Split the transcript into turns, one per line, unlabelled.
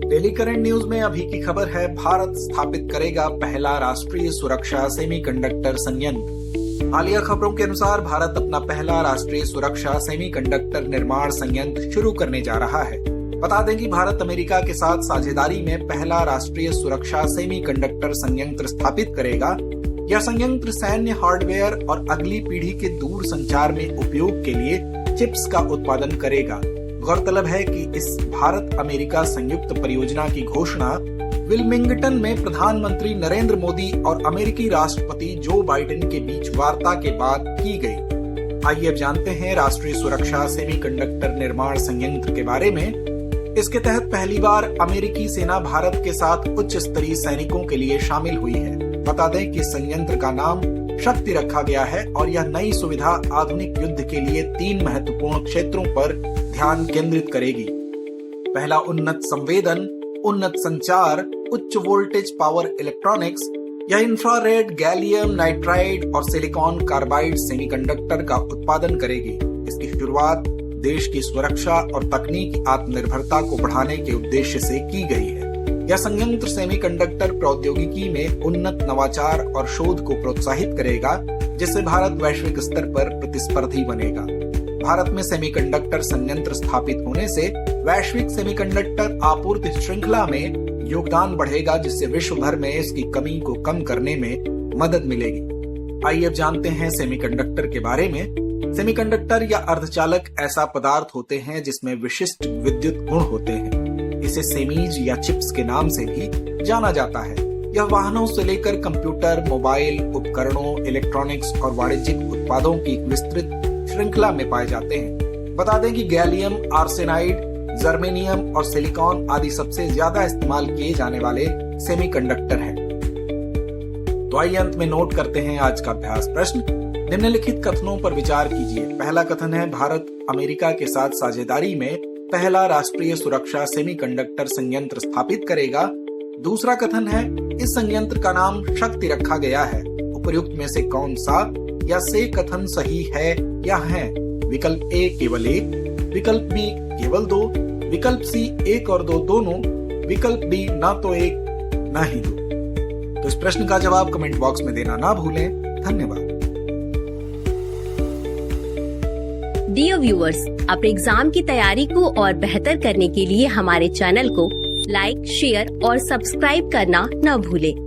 Daily current news में अभी की खबर है, भारत स्थापित करेगा पहला राष्ट्रीय सुरक्षा सेमीकंडक्टर संयंत्र। हालिया खबरों के अनुसार भारत अपना पहला राष्ट्रीय सुरक्षा सेमीकंडक्टर निर्माण संयंत्र शुरू करने जा रहा है। बता दें कि भारत अमेरिका के साथ साझेदारी में पहला राष्ट्रीय सुरक्षा सेमीकंडक्टर संयंत्र स्थापित करेगा। यह संयंत्र सैन्य हार्डवेयर और अगली पीढ़ी के दूर संचार में उपयोग के लिए चिप्स का उत्पादन करेगा। गौरतलब है कि इस भारत अमेरिका संयुक्त परियोजना की घोषणा विल्मिंगटन में प्रधानमंत्री नरेंद्र मोदी और अमेरिकी राष्ट्रपति जो बाइडेन के बीच वार्ता के बाद की गई। आइए अब जानते हैं राष्ट्रीय सुरक्षा सेमीकंडक्टर निर्माण संयंत्र के बारे में। इसके तहत पहली बार अमेरिकी सेना भारत के साथ उच्च स्तरीय सैनिकों के लिए शामिल हुई है। बता दें कि संयंत्र का नाम शक्ति रखा गया है और यह नई सुविधा आधुनिक युद्ध के लिए 3 महत्वपूर्ण क्षेत्रों पर ध्यान केंद्रित करेगी। पहला, उन्नत संवेदन, उन्नत संचार, उच्च वोल्टेज पावर इलेक्ट्रॉनिक्स। यह इंफ्रारेड, गैलियम नाइट्राइड और सिलिकॉन कार्बाइड सेमीकंडक्टर का उत्पादन करेगी। इसकी शुरुआत देश की सुरक्षा और तकनीकी आत्मनिर्भरता को बढ़ाने के उद्देश्य से की गई है। यह संयंत्र सेमीकंडक्टर प्रौद्योगिकी में उन्नत नवाचार और शोध को प्रोत्साहित करेगा, जिससे भारत वैश्विक स्तर पर प्रतिस्पर्धी बनेगा। भारत में सेमीकंडक्टर संयंत्र स्थापित होने से वैश्विक सेमीकंडक्टर आपूर्ति श्रृंखला में योगदान बढ़ेगा, जिससे विश्व भर में इसकी कमी को कम करने में मदद मिलेगी। आइए अब जानते हैं सेमीकंडक्टर के बारे में। सेमीकंडक्टर या अर्धचालक ऐसा पदार्थ होते हैं जिसमें विशिष्ट विद्युत गुण होते हैं। इसे सेमीज या चिप्स के नाम से भी जाना जाता है। यह वाहनों से लेकर कंप्यूटर, मोबाइल उपकरणों, इलेक्ट्रॉनिक्स और वाणिज्यिक उत्पादों की एक विस्तृत श्रृंखला में पाए जाते हैं। बता दें कि गैलियम आर्सेनाइड, जर्मेनियम और सिलिकॉन आदि सबसे ज्यादा इस्तेमाल किए जाने वाले सेमीकंडक्टर हैं। तो आइए अंत में नोट करते हैं आज का अभ्यास प्रश्न। निम्नलिखित कथनों पर विचार कीजिए। पहला कथन है, भारत अमेरिका के साथ साझेदारी में पहला राष्ट्रीय सुरक्षा सेमीकंडक्टर संयंत्र स्थापित करेगा। दूसरा कथन है, इस संयंत्र का नाम शक्ति रखा गया है। उपर्युक्त में से कौन सा या से कथन सही है या है? विकल्प ए केवल 1, विकल्प बी केवल 2, विकल्प सी 1 और 2 दोनों, विकल्प डी ना तो 1 ना ही 2। तो इस प्रश्न का जवाब कमेंट बॉक्स में देना ना भूलें। धन्यवाद।
डियर व्यूअर्स, अपने एग्जाम की तैयारी को और बेहतर करने के लिए हमारे चैनल को लाइक, शेयर और सब्सक्राइब करना न भूलें।